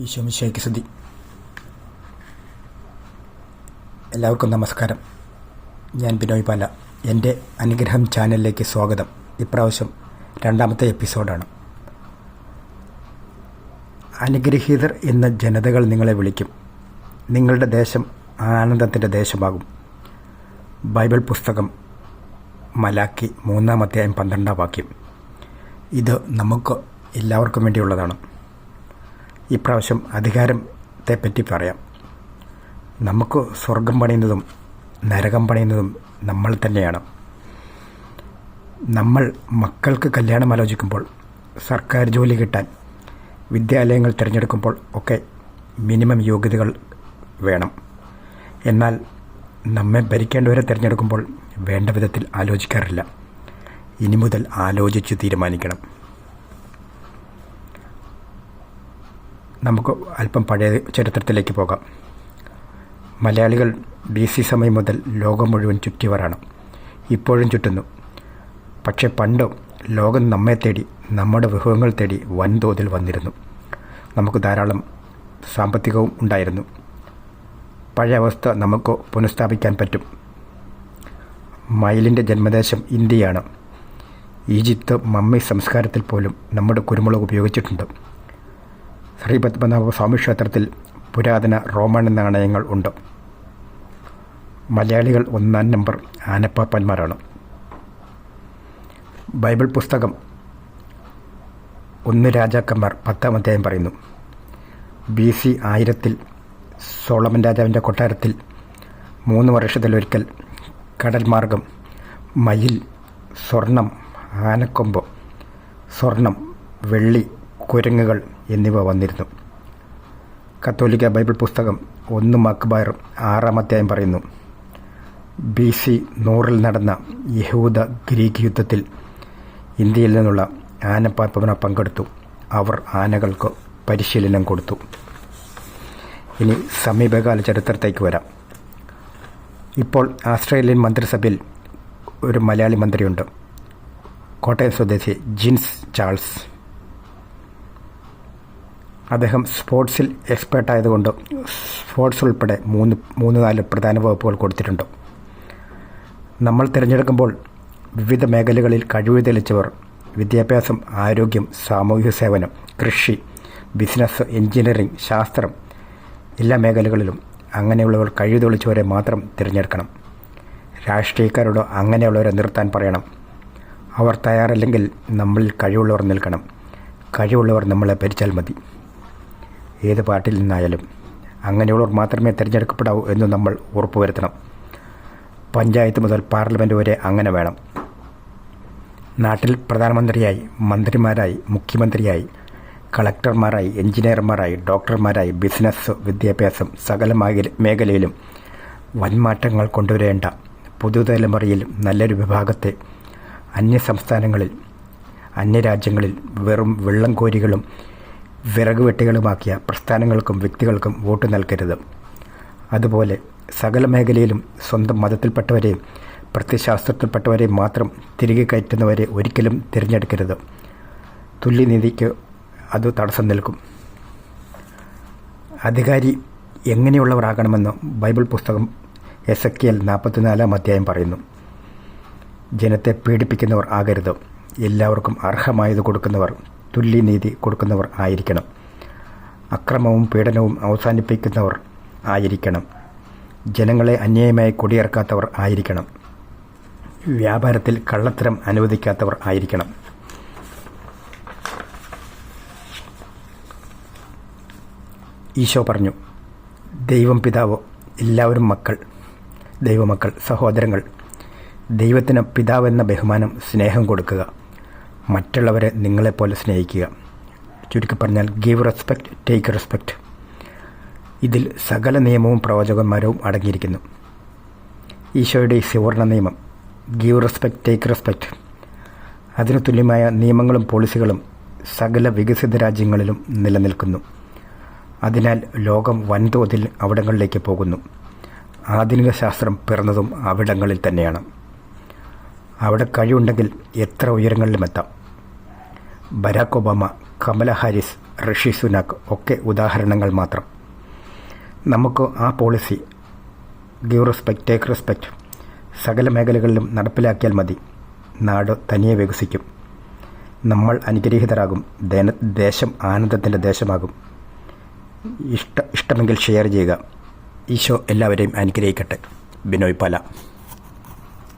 ഈശോമിശിഹായ്ക്ക് സ്തുതി. എല്ലാവർക്കും നമസ്കാരം. ഞാൻ ബിനോയ് പാല. എൻ്റെ അനുഗ്രഹം ചാനലിലേക്ക് സ്വാഗതം. ഇപ്രാവശ്യം 2ാമത്തെ എപ്പിസോഡാണ്. അനുഗ്രഹീതർ എന്ന ജനതകൾ നിങ്ങളെ വിളിക്കും. നിങ്ങളുടെ ദേശം ആനന്ദത്തിൻ്റെ ദേശമാകും. ബൈബിൾ പുസ്തകം മലാക്കി 3-ാം അധ്യായം 12-ാം വാക്യം. ഇത് നമുക്ക് എല്ലാവർക്കും വേണ്ടിയുള്ളതാണ്. ഇപ്രാവശ്യം അധികാരത്തെപ്പറ്റി പറയാം. നമുക്ക് സ്വർഗം പണിയുന്നതും നരകം പണിയുന്നതും നമ്മൾ തന്നെയാണ്. നമ്മൾ മക്കൾക്ക് കല്യാണം ആലോചിക്കുമ്പോൾ, സർക്കാർ ജോലി കിട്ടാൻ വിദ്യാലയങ്ങൾ തിരഞ്ഞെടുക്കുമ്പോൾ ഒക്കെ മിനിമം യോഗ്യതകൾ വേണം. എന്നാൽ നമ്മെ ഭരിക്കേണ്ടവരെ തിരഞ്ഞെടുക്കുമ്പോൾ വേണ്ട വിധത്തിൽ ആലോചിക്കാറില്ല. ഇനി മുതൽ ആലോചിച്ച് തീരുമാനിക്കണം. നമുക്ക് അല്പം പഴയ ചരിത്രത്തിലേക്ക് പോകാം. മലയാളികൾ BC സമയം മുതൽ ലോകം മുഴുവൻ ചുറ്റിയവരാണ്. ഇപ്പോഴും ചുറ്റുന്നു. പക്ഷേ പണ്ട് ലോകം നമ്മെ തേടി, നമ്മുടെ വിഭവങ്ങൾ തേടി വൻതോതിൽ വന്നിരുന്നു. നമുക്ക് ധാരാളം സാമ്പത്തികവും ഉണ്ടായിരുന്നു. പഴയ അവസ്ഥ നമുക്ക് പുനഃസ്ഥാപിക്കാൻ പറ്റും. മയിലിൻ്റെ ജന്മദേശം ഇന്ത്യയാണ്. ഈജിപ്ത് മമ്മി സംസ്കാരത്തിൽ പോലും നമ്മുടെ കുരുമുളക് ഉപയോഗിച്ചിട്ടുണ്ട്. ശ്രീ പത്മനാഭ സ്വാമി ക്ഷേത്രത്തിൽ പുരാതന റോമൻ നാണയങ്ങൾ ഉണ്ട്. മലയാളികൾ 1-ാം നമ്പർ ആനപ്പാപ്പന്മാരാണ്. ബൈബിൾ പുസ്തകം 1 രാജാക്കന്മാർ 10-ാം അധ്യായം പറയുന്നു. BC 1000 സോളമൻ രാജാവിൻ്റെ കൊട്ടാരത്തിൽ 3 വർഷത്തിലൊരിക്കൽ കടൽ മാർഗം മയിൽ, സ്വർണം, ആനക്കൊമ്പ്, സ്വർണം, വെള്ളി, കുരങ്ങുകൾ എന്നിവ വന്നിരുന്നു. കത്തോലിക്ക ബൈബിൾ പുസ്തകം 1 മക്ബായർ 6-ാം അധ്യായം പറയുന്നു. BC 100 നടന്ന യഹൂദ ഗ്രീക്ക് യുദ്ധത്തിൽ ഇന്ത്യയിൽ നിന്നുള്ള ആനപ്പാപ്പന പങ്കെടുത്തു. അവർ ആനകൾക്ക് പരിശീലനം കൊടുത്തു. ഇനി സമീപകാല ചരിത്രത്തേക്ക് വരാം. ഇപ്പോൾ ഓസ്ട്രേലിയൻ മന്ത്രിസഭയിൽ ഒരു മലയാളി മന്ത്രിയുണ്ട്. കോട്ടയം സ്വദേശി ജിൻസ് ചാൾസ്. അദ്ദേഹം സ്പോർട്സിൽ എക്സ്പേർട്ടായതുകൊണ്ട് സ്പോർട്സ് ഉൾപ്പെടെ 3-4 പ്രധാന വകുപ്പുകൾ കൊടുത്തിട്ടുണ്ട്. നമ്മൾ തിരഞ്ഞെടുക്കുമ്പോൾ വിവിധ മേഖലകളിൽ കഴിവ് തെളിച്ചവർ, വിദ്യാഭ്യാസം, ആരോഗ്യം, സാമൂഹിക സേവനം, കൃഷി, ബിസിനസ്, എഞ്ചിനീയറിംഗ്, ശാസ്ത്രം, എല്ലാ മേഖലകളിലും അങ്ങനെയുള്ളവർ കഴിവ് തെളിച്ചവരെ മാത്രം തിരഞ്ഞെടുക്കണം. രാഷ്ട്രീയക്കാരോട് അങ്ങനെയുള്ളവരെ നിർത്താൻ പറയണം. അവർ തയ്യാറല്ലെങ്കിൽ നമ്മളിൽ കഴിവുള്ളവർ നിൽക്കണം. കഴിവുള്ളവർ നമ്മളെ ഭരിച്ചാൽ മതി. ഏത് പാർട്ടിയിൽ നിന്നായാലും അങ്ങനെയുള്ളവർ മാത്രമേ തിരഞ്ഞെടുക്കപ്പെടാവൂ എന്ന് നമ്മൾ ഉറപ്പുവരുത്തണം. പഞ്ചായത്ത് മുതൽ പാർലമെൻറ്റ് വരെ അങ്ങനെ വേണം. നാട്ടിൽ പ്രധാനമന്ത്രിയായി, മന്ത്രിമാരായി, മുഖ്യമന്ത്രിയായി, കളക്ടർമാരായി, എഞ്ചിനീയർമാരായി, ഡോക്ടർമാരായി, ബിസിനസ്, വിദ്യാഭ്യാസം, സകല മേഖലയിലും വൻമാറ്റങ്ങൾ കൊണ്ടുവരേണ്ട പുതുതലമുറയിൽ നല്ലൊരു വിഭാഗത്തെ അന്യസംസ്ഥാനങ്ങളിൽ, അന്യരാജ്യങ്ങളിൽ വെറും വെള്ളം കോരികളും വിറക് വെട്ടികളുമാക്കിയ പ്രസ്ഥാനങ്ങൾക്കും വ്യക്തികൾക്കും വോട്ട് നൽകരുത്. അതുപോലെ സകല മേഖലയിലും സ്വന്തം മതത്തിൽപ്പെട്ടവരെയും പ്രത്യയശാസ്ത്രത്തിൽപ്പെട്ടവരെയും മാത്രം തിരികെ കയറ്റുന്നവരെ ഒരിക്കലും തിരഞ്ഞെടുക്കരുത്. തുല്യനീതിക്ക് അത് തടസ്സം നിൽക്കും. അധികാരി എങ്ങനെയുള്ളവരാകണമെന്ന് ബൈബിൾ പുസ്തകം എസെക്കിയേൽ 44-ാം അധ്യായം പറയുന്നു. ജനത്തെ പീഡിപ്പിക്കുന്നവർ ആകരുത്. എല്ലാവർക്കും അർഹമായത് കൊടുക്കുന്നവർ, തുല്യനീതി കൊടുക്കുന്നവർ ആയിരിക്കണം. അക്രമവും പീഡനവും അവസാനിപ്പിക്കുന്നവർ ആയിരിക്കണം. ജനങ്ങളെ അന്യായമായി കുടിയിറക്കാത്തവർ ആയിരിക്കണം. വ്യാപാരത്തിൽ കള്ളത്തരം അനുവദിക്കാത്തവർ ആയിരിക്കണം. ഈശോ പറഞ്ഞു, ദൈവം പിതാവ്, എല്ലാവരും മക്കൾ, ദൈവമക്കൾ, സഹോദരങ്ങൾ. ദൈവത്തിന് പിതാവെന്ന ബഹുമാനം, സ്നേഹം കൊടുക്കുക. മറ്റുള്ളവരെ നിങ്ങളെപ്പോലെ സ്നേഹിക്കുക. ചുരുക്കി പറഞ്ഞാൽ ഗീവ് റെസ്പെക്റ്റ്, ടേക്ക് റെസ്പെക്റ്റ്. ഇതിൽ സകല നിയമവും പ്രവാചകന്മാരവും അടങ്ങിയിരിക്കുന്നു. ഈശോയുടെ സുവർണ നിയമം, ഗീവ് റെസ്പെക്റ്റ്, ടേക്ക് റെസ്പെക്റ്റ്, അതിനു തുല്യമായ നിയമങ്ങളും പോളിസികളും സകല വികസിത രാജ്യങ്ങളിലും നിലനിൽക്കുന്നു. അതിനാൽ ലോകം വൻതോതിൽ അവിടങ്ങളിലേക്ക് പോകുന്നു. ആധുനിക ശാസ്ത്രം പിറന്നതും അവിടങ്ങളിൽ തന്നെയാണ്. അവിടെ കഴിവുണ്ടെങ്കിൽ എത്ര ഉയരങ്ങളിലും എത്താം. ബരാക് ഒബാമ, കമല ഹാരിസ്, ഋഷി സുനാക് ഒക്കെ ഉദാഹരണങ്ങൾ മാത്രം. നമുക്ക് ആ policy give respect take respect സകല മേഖലകളിലും നടപ്പിലാക്കിയാൽ മതി. നാട് തനിയെ വികസിക്കും. നമ്മൾ അനുഗ്രഹീതരാകും. ദേശം ആനന്ദത്തിൻ്റെ ദേശമാകും. ഇഷ്ടമെങ്കിൽ ഷെയർ ചെയ്യുക. ഈശോ എല്ലാവരെയും അനുഗ്രഹിക്കട്ടെ. ബിനോയ് പാല.